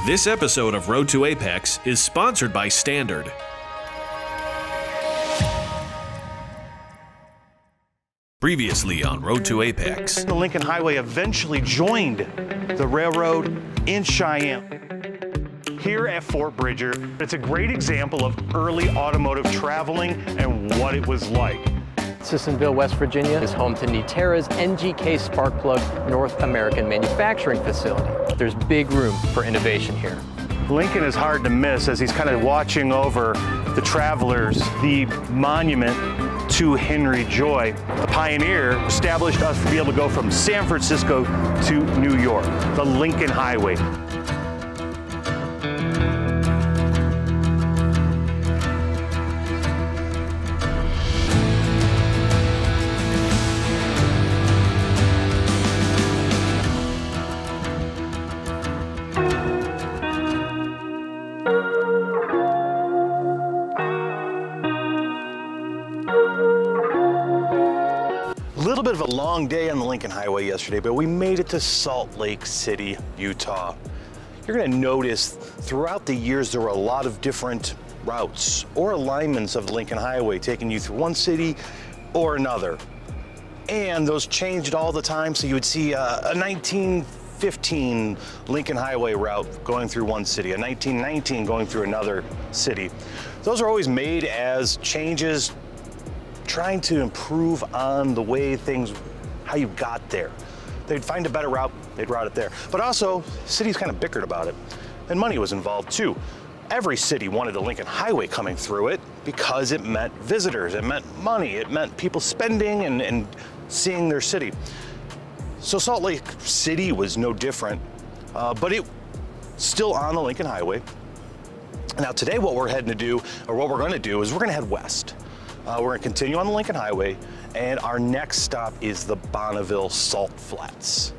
This episode of Road to APEX is sponsored by Standard. Previously on Road to APEX. The Lincoln Highway eventually joined the railroad in Cheyenne. Here at Fort Bridger, it's a great example of early automotive traveling and what it was like. Sissonville, West Virginia is home to Niterra's NGK Sparkplug North American manufacturing facility. There's big room for innovation here. Lincoln is hard to miss as he's kind of watching over the travelers. The monument to Henry Joy, the pioneer, established us to be able to go from San Francisco to New York, the Lincoln Highway. A little bit of a long day on the Lincoln Highway yesterday, but we made it to Salt Lake City, Utah. You're going to notice throughout the years there were a lot of different routes or alignments of the Lincoln Highway taking you through one city or another. And those changed all the time, so you would see a 1915 Lincoln Highway route going through one city, a 1919 going through another city. Those are always made as changes trying to improve on the way things, how you got there. They'd find a better route, they'd route it there. But also, cities kind of bickered about it, and money was involved too. Every city wanted the Lincoln Highway coming through it because it meant visitors, it meant money, it meant people spending and seeing their city. So Salt Lake City was no different, but it still on the Lincoln Highway. Now today what we're heading to do, or what we're gonna do, is we're gonna head west. We're going to continue on the Lincoln Highway, and our next stop is the Bonneville Salt Flats.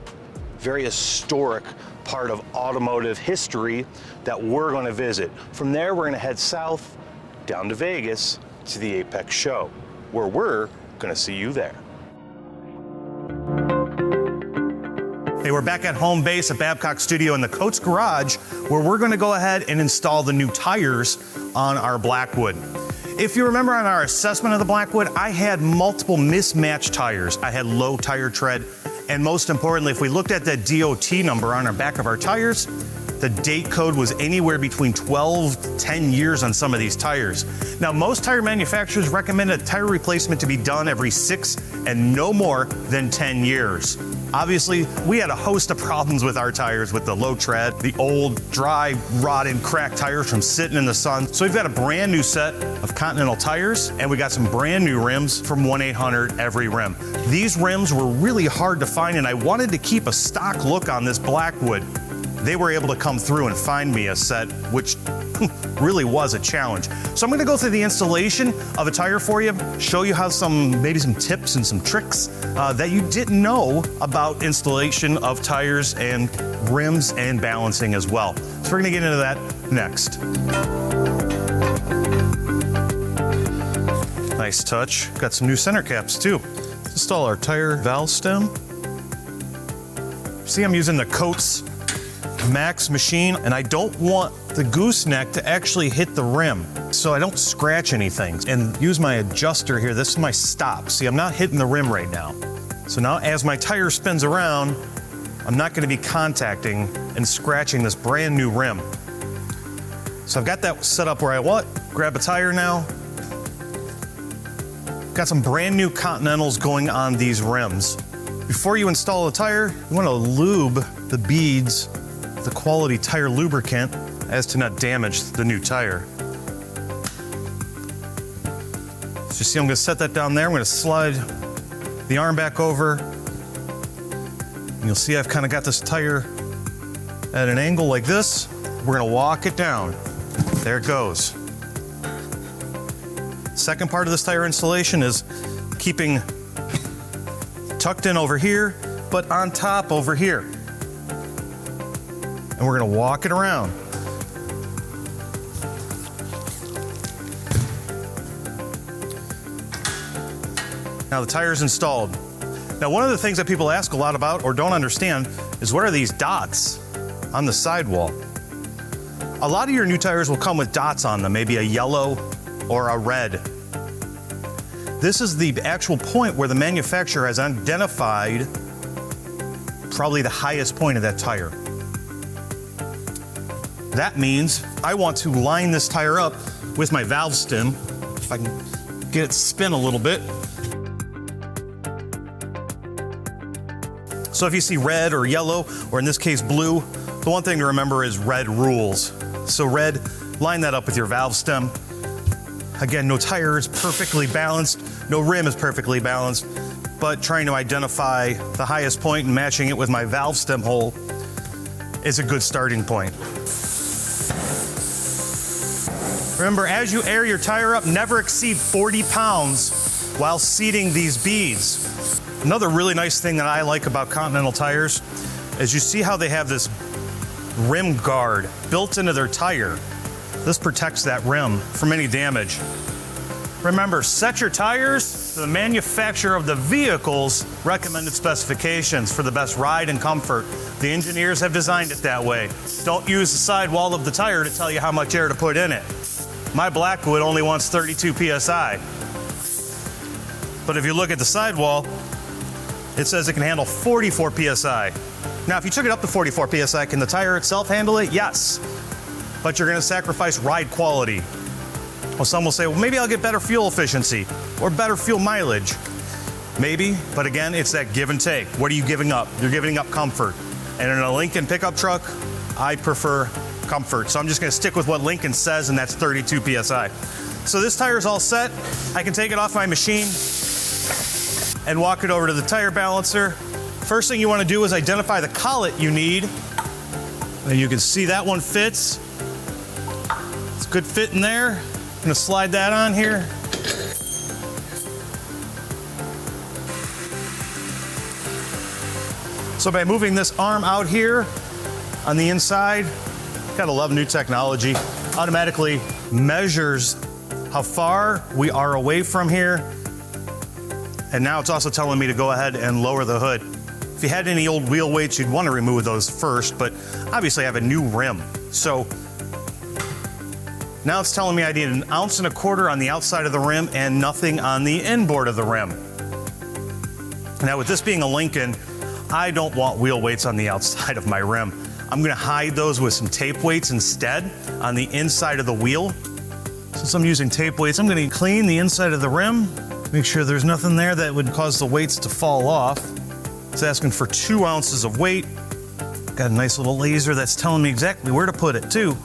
Very historic part of automotive history that we're going to visit. From there, we're going to head south down to Vegas to the AAPEX show, where we're going to see you there. Hey, we're back at home base at Babcox Studio in the Coates Garage, where we're going to go ahead and install the new tires on our Blackwood. If you remember on our assessment of the Blackwood, I had multiple mismatched tires. I had low tire tread, and most importantly, if we looked at that DOT number on our back of our tires, the date code was anywhere between 12 to 10 years on some of these tires. Now, most tire manufacturers recommend a tire replacement to be done every 6 and no more than 10 years. Obviously, we had a host of problems with our tires with the low tread, the old, dry, rotten, cracked tires from sitting in the sun. So we've got a brand new set of Continental tires, and we got some brand new rims from 1-800-EVERY-RIM. These rims were really hard to find, and I wanted to keep a stock look on this Blackwood. They were able to come through and find me a set, which really was a challenge. So I'm gonna go through the installation of a tire for you, show you how maybe some tips and some tricks that you didn't know about installation of tires and rims and balancing as well. So we're gonna get into that next. Nice touch. Got some new center caps too. Let's install our tire valve stem. See, I'm using the Coates Max machine, and I don't want the gooseneck to actually hit the rim so I don't scratch anything. And use my adjuster here. This is my stop. See, I'm not hitting the rim right now. So now as my tire spins around, I'm not going to be contacting and scratching this brand new rim. So I've got that set up where I want. Grab a tire now. Got some brand new Continentals going on these rims. Before you install a tire, you want to lube the beads, the quality tire lubricant, as to not damage the new tire. So you see, I'm gonna set that down there. I'm gonna slide the arm back over. And you'll see I've kind of got this tire at an angle like this. We're gonna walk it down. There it goes. Second part of this tire installation is keeping tucked in over here, but on top over here. And we're gonna walk it around. Now the tire's installed. Now one of the things that people ask a lot about or don't understand is what are these dots on the sidewall? A lot of your new tires will come with dots on them, maybe a yellow or a red. This is the actual point where the manufacturer has identified probably the highest point of that tire. That means I want to line this tire up with my valve stem, if I can get it to spin a little bit. So if you see red or yellow, or in this case blue, the one thing to remember is red rules. So red, line that up with your valve stem. Again, no tire is perfectly balanced, no rim is perfectly balanced, but trying to identify the highest point and matching it with my valve stem hole is a good starting point. Remember, as you air your tire up, never exceed 40 pounds while seating these beads. Another really nice thing that I like about Continental tires is you see how they have this rim guard built into their tire. This protects that rim from any damage. Remember, set your tires to the manufacturer of the vehicle's recommended specifications for the best ride and comfort. The engineers have designed it that way. Don't use the sidewall of the tire to tell you how much air to put in it. My Blackwood only wants 32 PSI. But if you look at the sidewall, it says it can handle 44 PSI. Now, if you took it up to 44 PSI, can the tire itself handle it? Yes. But you're gonna sacrifice ride quality. Well, some will say, well, maybe I'll get better fuel efficiency or better fuel mileage. Maybe, but again, it's that give and take. What are you giving up? You're giving up comfort. And in a Lincoln pickup truck, I prefer comfort. So I'm just gonna stick with what Lincoln says, and that's 32 PSI. So this tire's all set. I can take it off my machine and walk it over to the tire balancer. First thing you wanna do is identify the collet you need. And you can see that one fits. It's a good fit in there. I'm gonna slide that on here. So by moving this arm out here on the inside, gotta love new technology, automatically measures how far we are away from here. And now it's also telling me to go ahead and lower the hood. If you had any old wheel weights, you'd want to remove those first, but obviously I have a new rim. So now it's telling me I need 1.25 ounces on the outside of the rim and nothing on the inboard of the rim. Now with this being a Lincoln, I don't want wheel weights on the outside of my rim. I'm gonna hide those with some tape weights instead on the inside of the wheel. Since I'm using tape weights, I'm gonna clean the inside of the rim, make sure there's nothing there that would cause the weights to fall off. It's asking for 2 ounces of weight. Got a nice little laser that's telling me exactly where to put it too.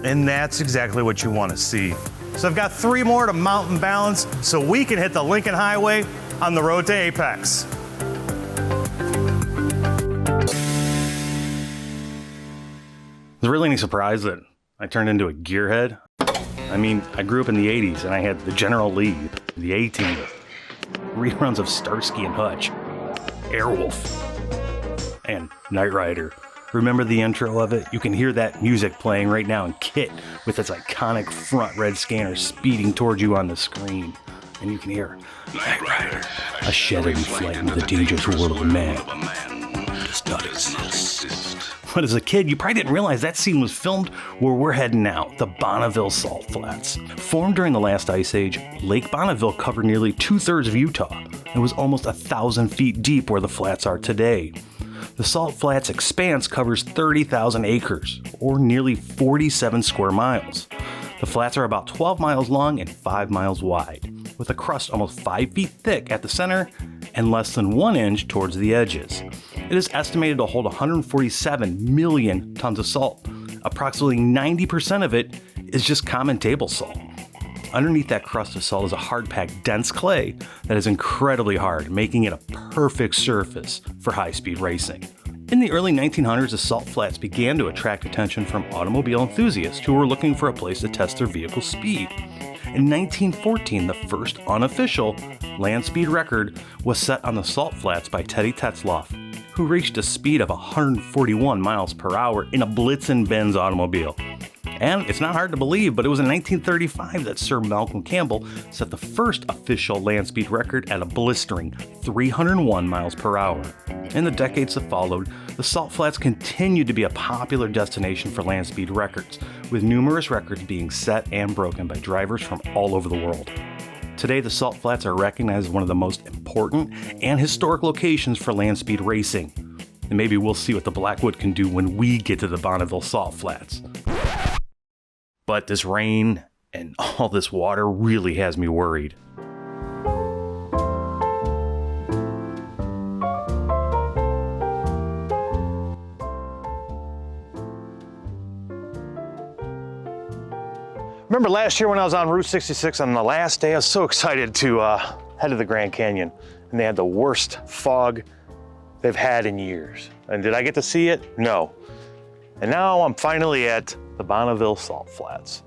And that's exactly what you want to see. So I've got 3 more to mount and balance so we can hit the Lincoln Highway on the road to AAPEX. It's really any surprise that I turned into a gearhead. I mean, I grew up in the 80s and I had the General Lee, the A-Team, reruns of Starsky and Hutch, Airwolf, and Knight Rider. Remember the intro of it? You can hear that music playing right now in KIT with its iconic front red scanner speeding towards you on the screen. And you can hear Knight Rider, a shadowy flight into the dangerous world of man does not exist. But as a kid, you probably didn't realize that scene was filmed where we're heading now, the Bonneville Salt Flats. Formed during the last ice age, Lake Bonneville covered nearly 2/3 of Utah. It was almost 1,000 feet deep where the flats are today. The Salt Flats expanse covers 30,000 acres, or nearly 47 square miles. The flats are about 12 miles long and 5 miles wide, with a crust almost 5 feet thick at the center and less than 1 inch towards the edges. It is estimated to hold 147 million tons of salt. Approximately 90% of it is just common table salt. Underneath that crust of salt is a hard-packed, dense clay that is incredibly hard, making it a perfect surface for high-speed racing. In the early 1900s, the Salt Flats began to attract attention from automobile enthusiasts who were looking for a place to test their vehicle's speed. In 1914, the first unofficial land speed record was set on the Salt Flats by Teddy Tetzloff, who reached a speed of 141 miles per hour in a Blitzen Benz automobile. And it's not hard to believe, but it was in 1935 that Sir Malcolm Campbell set the first official land speed record at a blistering 301 miles per hour. In the decades that followed, the Salt Flats continued to be a popular destination for land speed records, with numerous records being set and broken by drivers from all over the world. Today, the Salt Flats are recognized as one of the most important and historic locations for land speed racing. And maybe we'll see what the Blackwood can do when we get to the Bonneville Salt Flats. But this rain and all this water really has me worried. Remember last year when I was on Route 66 on the last day, I was so excited to head to the Grand Canyon, and they had the worst fog they've had in years. And did I get to see it? No. And now I'm finally at the Bonneville Salt Flats.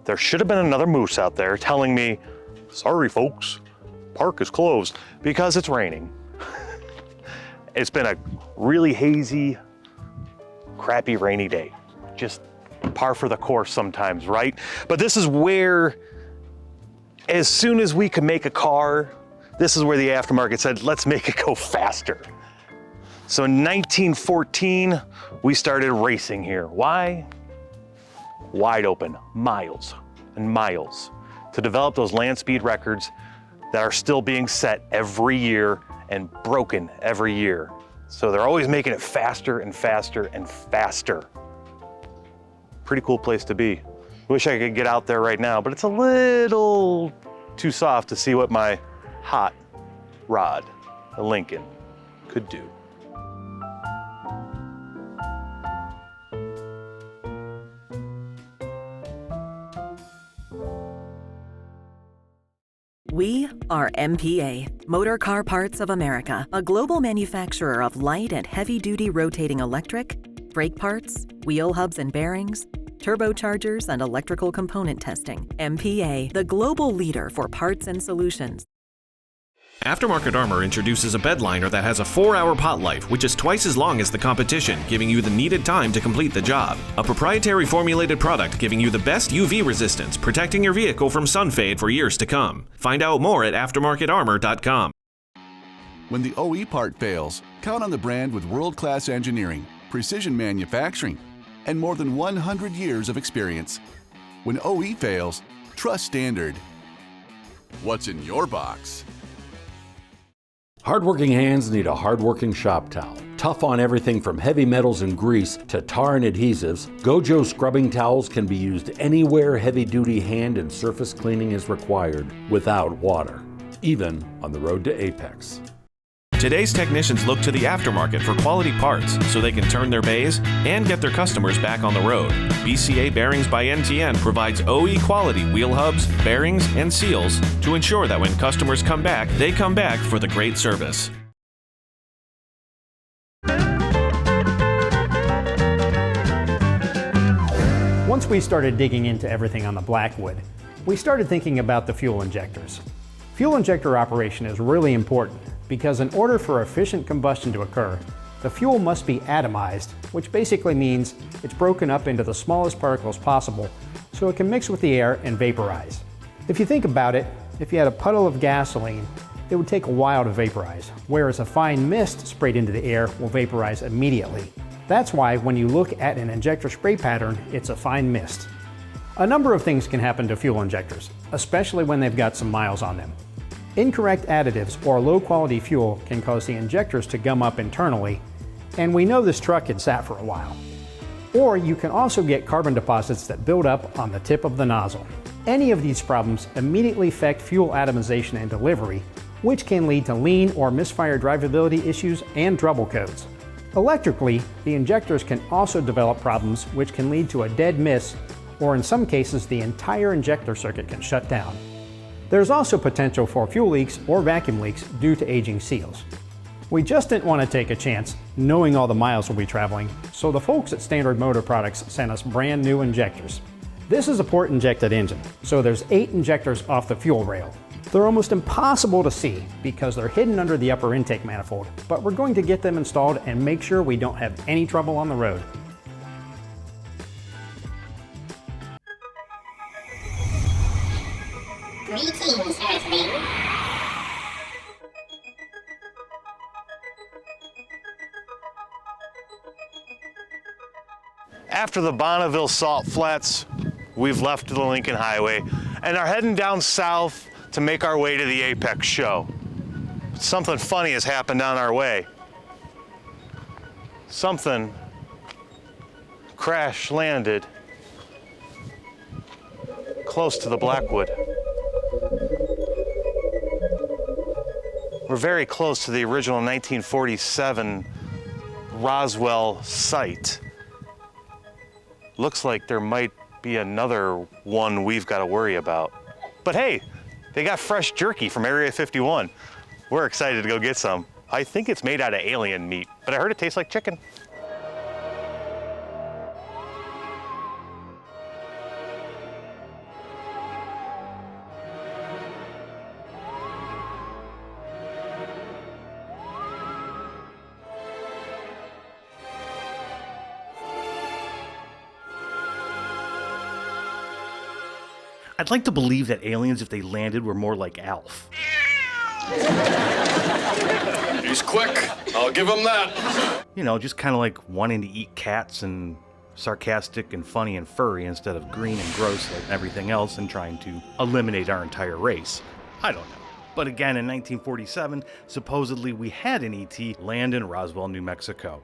There should have been another moose out there telling me, sorry folks, park is closed, because it's raining. It's been a really hazy, crappy, rainy day. Just par for the course sometimes, right? But this is where, as soon as we could make a car, this is where the aftermarket said, let's make it go faster. So in 1914, we started racing here. Why? Wide open, miles and miles, to develop those land speed records that are still being set every year and broken every year. So they're always making it faster and faster and faster. Pretty cool place to be. Wish I could get out there right now, but it's a little too soft to see what my hot rod, the Lincoln, could do. We are MPA, Motor Car Parts of America, a global manufacturer of light and heavy-duty rotating electric, brake parts, wheel hubs and bearings, turbochargers, and electrical component testing. MPA, the global leader for parts and solutions. Aftermarket Armor introduces a bed liner that has a 4-hour pot life, which is twice as long as the competition, giving you the needed time to complete the job. A proprietary formulated product giving you the best UV resistance, protecting your vehicle from sun fade for years to come. Find out more at aftermarketarmor.com. When the OE part fails, count on the brand with world-class engineering, precision manufacturing, and more than 100 years of experience. When OE fails, trust Standard. What's in your box? Hardworking hands need a hardworking shop towel. Tough on everything from heavy metals and grease to tar and adhesives, Gojo scrubbing towels can be used anywhere heavy-duty hand and surface cleaning is required without water, even on the road to AAPEX. Today's technicians look to the aftermarket for quality parts so they can turn their bays and get their customers back on the road. BCA Bearings by NTN provides OE quality wheel hubs, bearings, and seals to ensure that when customers come back, they come back for the great service. Once we started digging into everything on the Blackwood, we started thinking about the fuel injectors. Fuel injector operation is really important because in order for efficient combustion to occur, the fuel must be atomized, which basically means it's broken up into the smallest particles possible so it can mix with the air and vaporize. If you think about it, if you had a puddle of gasoline, it would take a while to vaporize, whereas a fine mist sprayed into the air will vaporize immediately. That's why when you look at an injector spray pattern, it's a fine mist. A number of things can happen to fuel injectors, especially when they've got some miles on them. Incorrect additives or low-quality fuel can cause the injectors to gum up internally, and we know this truck had sat for a while. Or you can also get carbon deposits that build up on the tip of the nozzle. Any of these problems immediately affect fuel atomization and delivery, which can lead to lean or misfire drivability issues and trouble codes. Electrically, the injectors can also develop problems which can lead to a dead miss, or in some cases the entire injector circuit can shut down. There's also potential for fuel leaks or vacuum leaks due to aging seals. We just didn't want to take a chance, knowing all the miles we'll be traveling, so the folks at Standard Motor Products sent us brand new injectors. This is a port injected engine, so there's 8 injectors off the fuel rail. They're almost impossible to see because they're hidden under the upper intake manifold, but we're going to get them installed and make sure we don't have any trouble on the road. Greetings, Earthling. After the Bonneville Salt Flats, we've left the Lincoln Highway and are heading down south to make our way to the AAPEX show. Something funny has happened on our way. Something crash landed close to the Blackwood. We're very close to the original 1947 Roswell site. Looks like there might be another one we've got to worry about. But hey, they got fresh jerky from Area 51. We're excited to go get some. I think it's made out of alien meat, but I heard it tastes like chicken. I'd like to believe that aliens, if they landed, were more like Alf. He's quick. I'll give him that. You know, just kind of like wanting to eat cats and sarcastic and funny and furry instead of green and gross like everything else and trying to eliminate our entire race. I don't know. But again, in 1947, supposedly we had an ET land in Roswell, New Mexico.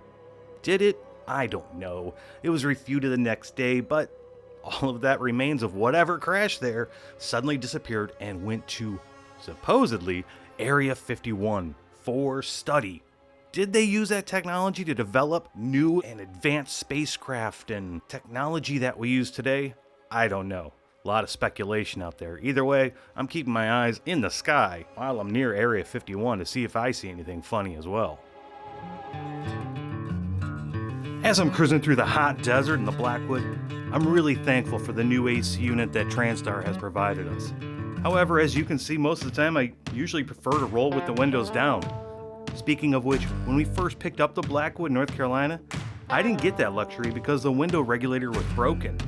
Did it? I don't know. It was refuted the next day, but all of that remains of whatever crashed there suddenly disappeared and went to, supposedly, Area 51 for study. Did they use that technology to develop new and advanced spacecraft and technology that we use today? I don't know. A lot of speculation out there. Either way, I'm keeping my eyes in the sky while I'm near Area 51 to see if I see anything funny as well. As I'm cruising through the hot desert in the Blackwood, I'm really thankful for the new AC unit that TranStar has provided us. However, as you can see, most of the time I usually prefer to roll with the windows down. Speaking of which, when we first picked up the Blackwood, North Carolina, I didn't get that luxury because the window regulator was broken.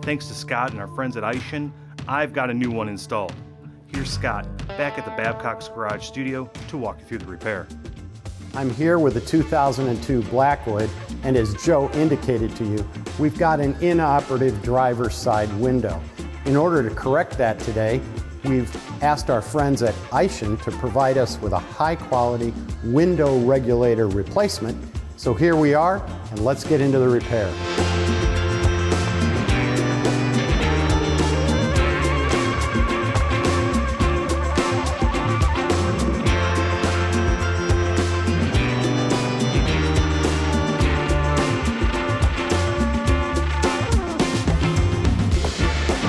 Thanks to Scott and our friends at Aishin, I've got a new one installed. Here's Scott, back at the Babcox Garage Studio to walk you through the repair. I'm here with the 2002 Blackwood, and as Joe indicated to you, we've got an inoperative driver's side window. In order to correct that today, we've asked our friends at Aishin to provide us with a high-quality window regulator replacement. So here we are, and let's get into the repair.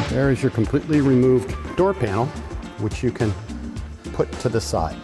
There is your completely removed door panel, which you can put to the side.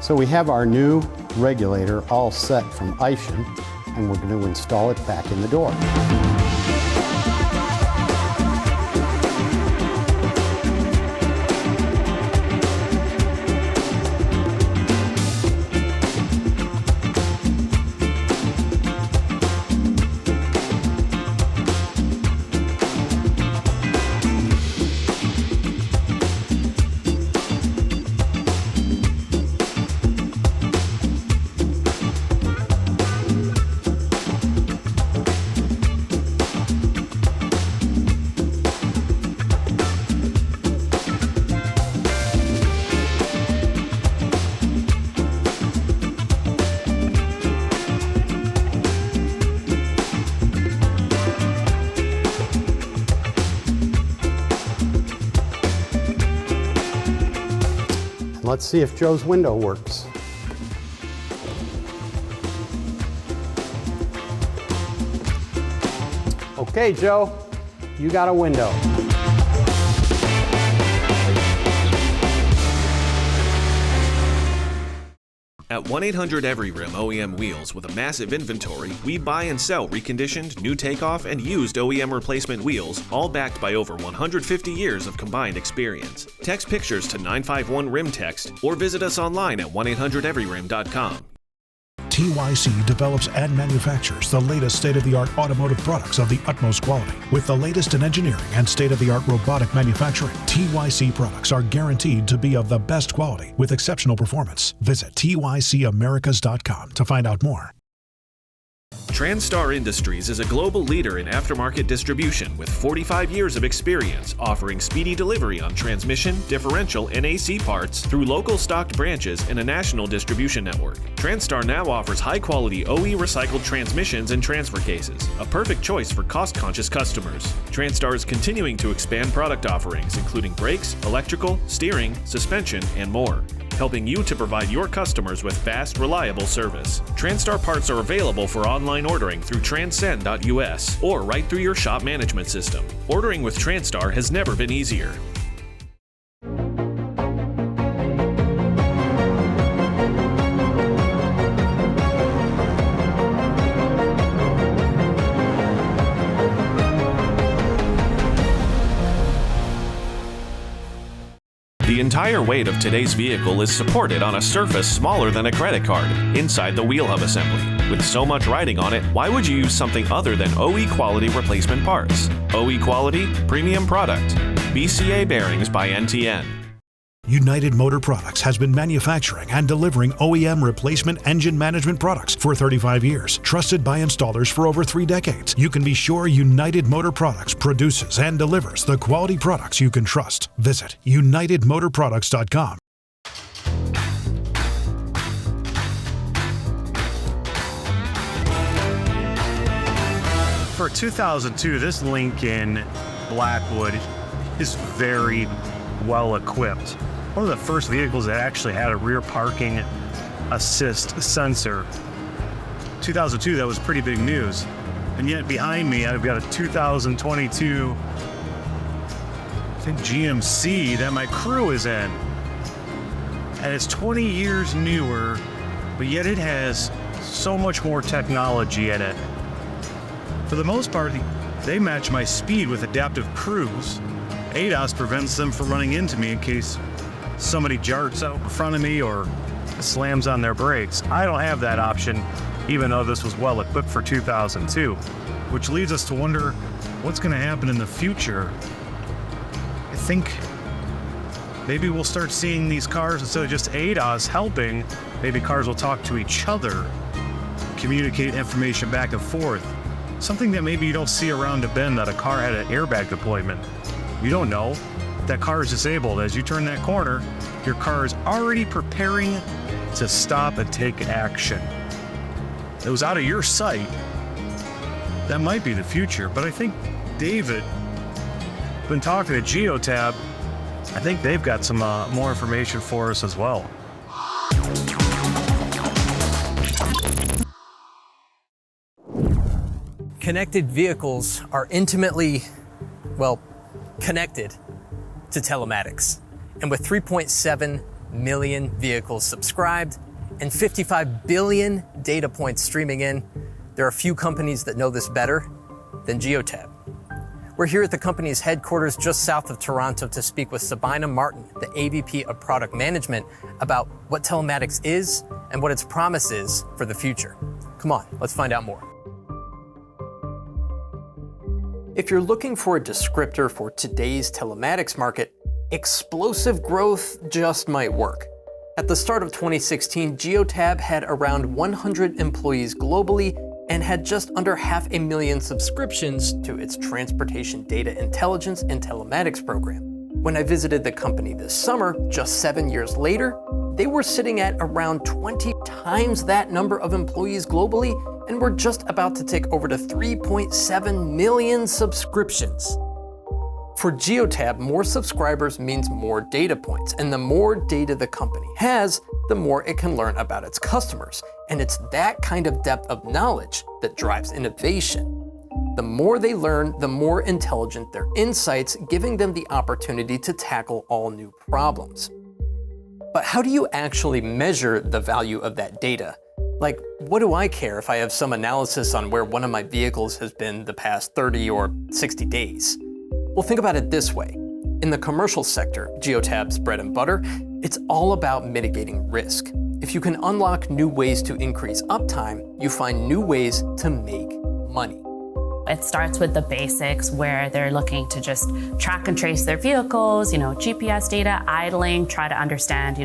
So we have our new regulator all set from Aishin, and we're going to install it back in the door. Let's see if Joe's window works. Okay, Joe, you got a window. At 1-800-EVERY-RIM OEM Wheels, with a massive inventory, we buy and sell reconditioned, new takeoff, and used OEM replacement wheels, all backed by over 150 years of combined experience. Text pictures to 951-RIM-TEXT or visit us online at 1-800-EVERYRIM.com. TYC develops and manufactures the latest state-of-the-art automotive products of the utmost quality. With the latest in engineering and state-of-the-art robotic manufacturing, TYC products are guaranteed to be of the best quality with exceptional performance. Visit tycamericas.com to find out more. TransStar Industries is a global leader in aftermarket distribution with 45 years of experience, offering speedy delivery on transmission, differential, and AC parts through local stocked branches and a national distribution network. TransStar now offers high-quality OE recycled transmissions and transfer cases, a perfect choice for cost-conscious customers. TransStar is continuing to expand product offerings, including brakes, electrical, steering, suspension, and more, helping you to provide your customers with fast, reliable service. TransStar parts are available for online ordering through transcend.us or right through your shop management system. Ordering with TransStar has never been easier. The entire weight of today's vehicle is supported on a surface smaller than a credit card, inside the wheel hub assembly. With so much riding on it, why would you use something other than OE quality replacement parts? OE quality, premium product. BCA bearings by NTN. United Motor Products has been manufacturing and delivering OEM replacement engine management products for 35 years, trusted by installers for over 3 decades. You can be sure United Motor Products produces and delivers the quality products you can trust. Visit unitedmotorproducts.com. For 2002, this Lincoln Blackwood is very well equipped. One of the first vehicles that actually had a rear parking assist sensor. 2002, that was pretty big news. And yet behind me, I've got a 2022, I think GMC that my crew is in. And it's 20 years newer, but yet it has so much more technology in it. For the most part, they match my speed with adaptive cruise. ADAS prevents them from running into me in case somebody jarts out in front of me or slams on their brakes. I don't have that option, even though this was well equipped for 2002, which leads us to wonder what's going to happen in the future. I think maybe we'll start seeing these cars, instead of just ADAS helping, maybe cars will talk to each other, communicate information back and forth. Something that maybe you don't see around a bend, that a car had an airbag deployment. You don't know. That car is disabled. As you turn that corner, your car is already preparing to stop and take action. It was out of your sight. That might be the future, but I think David, been talking to Geotab, I think they've got some more information for us as well. Connected vehicles are intimately, well, connected to telematics. And with 3.7 million vehicles subscribed and 55 billion data points streaming in, there are few companies that know this better than Geotab. We're here at the company's headquarters just south of Toronto to speak with Sabina Martin, the AVP of Product Management, about what telematics is and what its promise is for the future. Come on, let's find out more. If you're looking for a descriptor for today's telematics market, explosive growth just might work. At the start of 2016, Geotab had around 100 employees globally and had just under 500,000 subscriptions to its transportation data intelligence and telematics program. When I visited the company this summer, just 7 years later, they were sitting at around 20 times that number of employees globally, and were just about to take over to 3.7 million subscriptions. For Geotab, more subscribers means more data points, and the more data the company has, the more it can learn about its customers. And it's that kind of depth of knowledge that drives innovation. The more they learn, the more intelligent their insights, giving them the opportunity to tackle all new problems. But how do you actually measure the value of that data? Like, what do I care if I have some analysis on where one of my vehicles has been the past 30 or 60 days? Well, think about it this way. In the commercial sector, Geotab's bread and butter, it's all about mitigating risk. If you can unlock new ways to increase uptime, you find new ways to make money. It starts with the basics where they're looking to just track and trace their vehicles, GPS data, idling, try to understand,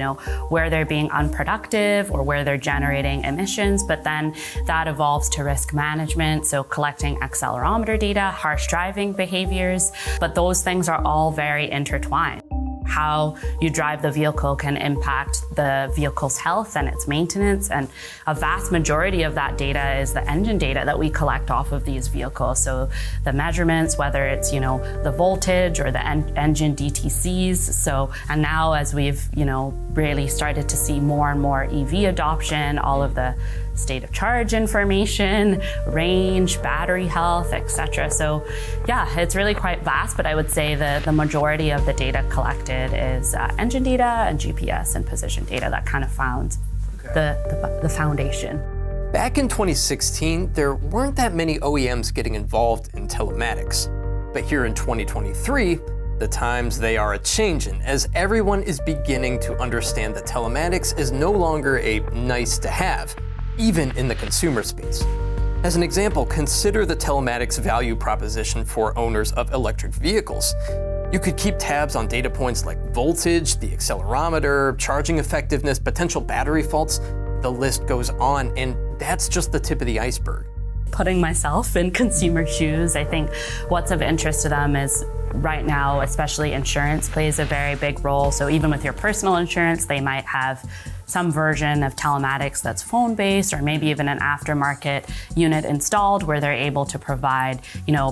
where they're being unproductive or where they're generating emissions. But then that evolves to risk management, so collecting accelerometer data, harsh driving behaviors. But those things are all very intertwined. How you drive the vehicle can impact the vehicle's health and its maintenance, and a vast majority of that data is the engine data that we collect off of these vehicles. So the measurements, whether it's the voltage or the engine DTCs. And now as we've really started to see more and more EV adoption, all of the state of charge information, range, battery health, etc. So yeah, it's really quite vast, but I would say the majority of the data collected is engine data and GPS and position data that kind of found the foundation. Back in 2016, there weren't that many OEMs getting involved in telematics. But here in 2023, the times they are a-changin', as everyone is beginning to understand that telematics is no longer a nice to have, even in the consumer space. As an example, consider the telematics value proposition for owners of electric vehicles. You could keep tabs on data points like voltage, the accelerometer, charging effectiveness, potential battery faults. The list goes on, and that's just the tip of the iceberg. Putting myself in consumer shoes, I think what's of interest to them is right now, especially insurance plays a very big role. So even with your personal insurance, they might have some version of telematics that's phone-based, or maybe even an aftermarket unit installed where they're able to provide,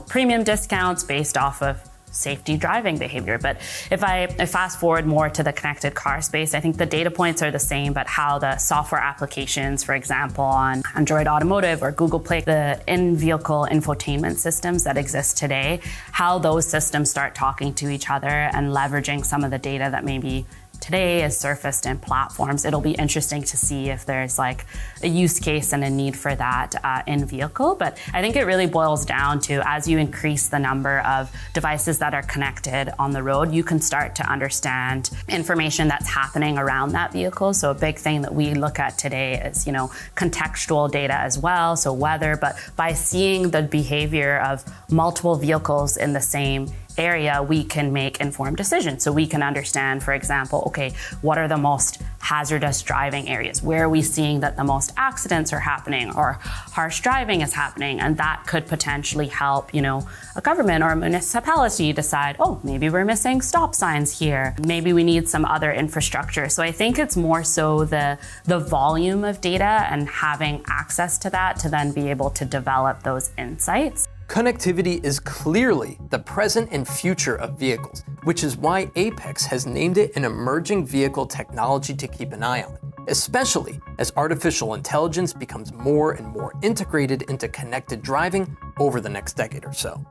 premium discounts based off of safety driving behavior. But if I fast forward more to the connected car space, I think the data points are the same, but how the software applications, for example, on Android Automotive or Google Play, the in-vehicle infotainment systems that exist today, how those systems start talking to each other and leveraging some of the data that maybe today is surfaced in platforms. It'll be interesting to see if there's like a use case and a need for that in vehicle. But I think it really boils down to, as you increase the number of devices that are connected on the road, you can start to understand information that's happening around that vehicle. So a big thing that we look at today is, contextual data as well. So weather, but by seeing the behavior of multiple vehicles in the same area, we can make informed decisions. So we can understand, for example, okay, what are the most hazardous driving areas? Where are we seeing that the most accidents are happening or harsh driving is happening? And that could potentially help, a government or a municipality decide, oh, maybe we're missing stop signs here. Maybe we need some other infrastructure. So I think it's more so the volume of data and having access to that to then be able to develop those insights. Connectivity is clearly the present and future of vehicles, which is why AAPEX has named it an emerging vehicle technology to keep an eye on, especially as artificial intelligence becomes more and more integrated into connected driving over the next decade or so.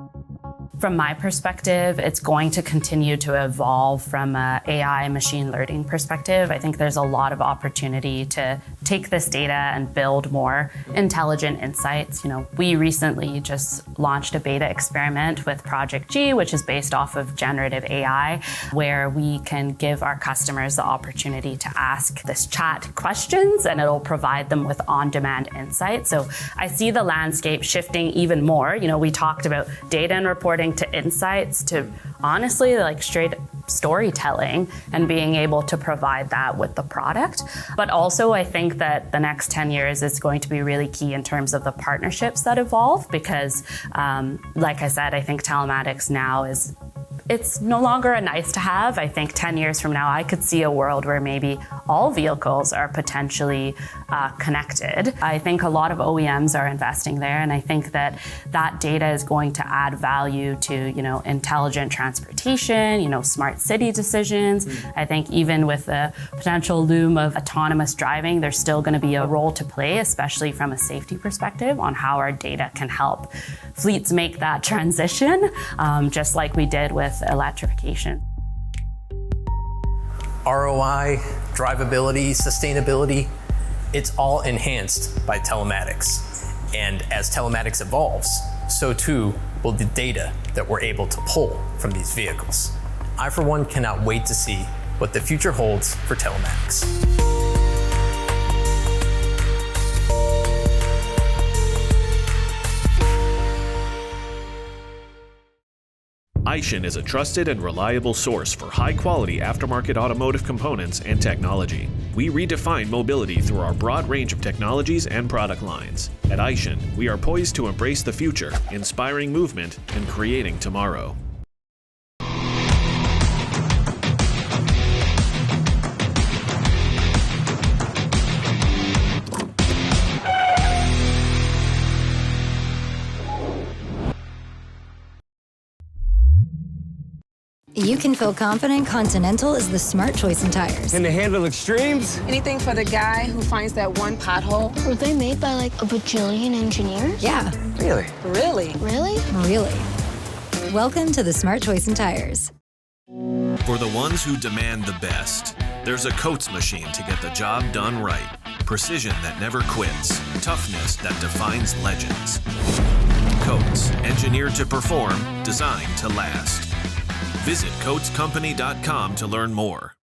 From my perspective, it's going to continue to evolve from an AI machine learning perspective. I think there's a lot of opportunity to take this data and build more intelligent insights. We recently just launched a beta experiment with Project G, which is based off of generative AI, where we can give our customers the opportunity to ask this chat questions and it'll provide them with on-demand insights. So I see the landscape shifting even more. We talked about data and reporting to insights to honestly like straight storytelling and being able to provide that with the product. But also I think that the next 10 years is going to be really key in terms of the partnerships that evolve because like I said, I think telematics now it's no longer a nice to have. I think 10 years from now, I could see a world where maybe all vehicles are potentially connected. I think a lot of OEMs are investing there, and I think that that data is going to add value to, intelligent transportation, smart city decisions. I think even with the potential loom of autonomous driving, there's still going to be a role to play, especially from a safety perspective, on how our data can help fleets make that transition, just like we did with electrification. ROI, drivability, sustainability, it's all enhanced by telematics. And as telematics evolves, so too will the data that we're able to pull from these vehicles. I, for one, cannot wait to see what the future holds for telematics. Aishin is a trusted and reliable source for high-quality aftermarket automotive components and technology. We redefine mobility through our broad range of technologies and product lines. At Aishin, we are poised to embrace the future, inspiring movement and creating tomorrow. You can feel confident Continental is the smart choice in tires. Can they handle extremes? Anything for the guy who finds that one pothole. Were they made by like a bajillion engineers? Yeah. Really? Really? Really? Really. Welcome to the smart choice in tires. For the ones who demand the best, there's a Coates machine to get the job done right. Precision that never quits. Toughness that defines legends. Coates, engineered to perform, designed to last. Visit coatescompany.com to learn more.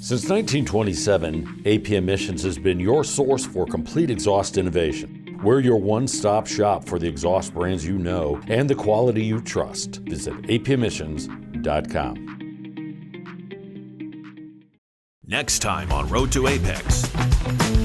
Since 1927, AP Emissions has been your source for complete exhaust innovation. We're your one-stop shop for the exhaust brands you know and the quality you trust. Visit apemissions.com. Next time on Road to AAPEX.